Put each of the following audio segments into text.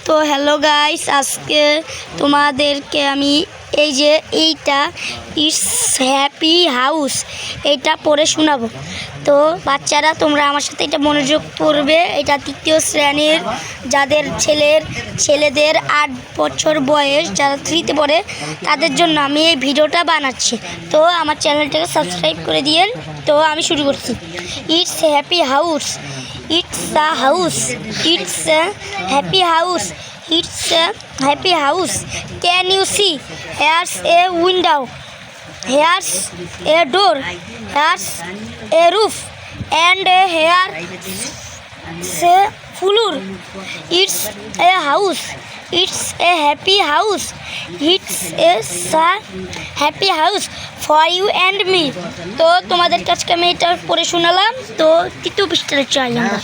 তো hello guys, আজকে তোমাদেরকে আমি এই যে এইটা ইটস হ্যাপি হাউস এইটা পড়ে শোনাবো। তো বাচ্চারা তোমরা আমার সাথে এটা মনোযোগ করবে। এটা তৃতীয় শ্রেণীর যাদের ছেলেদের 8 বছর বয়স, যারা 3তে পড়ে তাদের জন্য আমি এই ভিডিওটা বানাচ্ছি। তো আমার চ্যানেলটাকে সাবস্ক্রাইব করে দিয়েন। তো আমি শুরু করছি। It's happy house, it's a house, it's a happy house, it's a happy house. Can you see? Here's a window, here's a door, here's a roof, and here's a floor. It's a house, it's a happy house, it's a happy house for you and me. তো তোমাদের কাছে আমি এটা পড়ে শোনালাম। তো তৃতীয় পৃষ্ঠাটা চাই আমরা।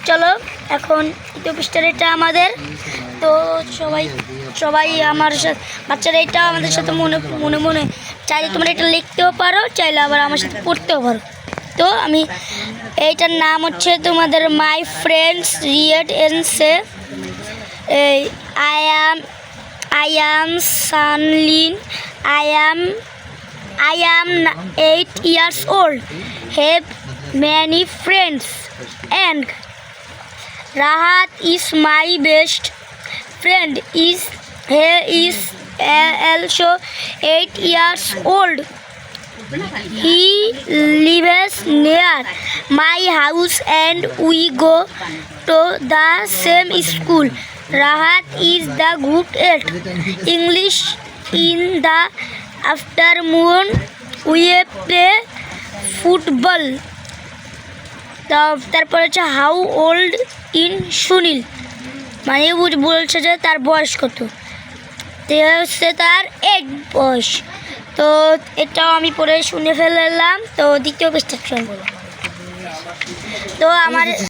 চলো এখন তৃতীয় পৃষ্ঠার এটা আমাদের। তো সবাই আমার সাথে, বাচ্চারা এটা আমাদের সাথে মনে মনে চাইলে তোমরা এটা লিখতেও পারো, চাইলে আবার আমার সাথে পড়তেও পারো। তো আমি এইটার নাম হচ্ছে তোমাদের my friends read and say. I am Sanlin. I am 8 years old. Have many friends, and Rahat is my best friend. He is also 8 years old. He lives near my house and we go to the same school. Rahat is the good at English. In the afternoon we play football. তারপর হচ্ছে how old in Sunil, মানে বলছে যে তার বয়স কত। তো হচ্ছে তার 8 বয়স। তো এটাও আমি পড়ে শুনে ফেললাম। তো দ্বিতীয় পৃষ্ঠা তো আমার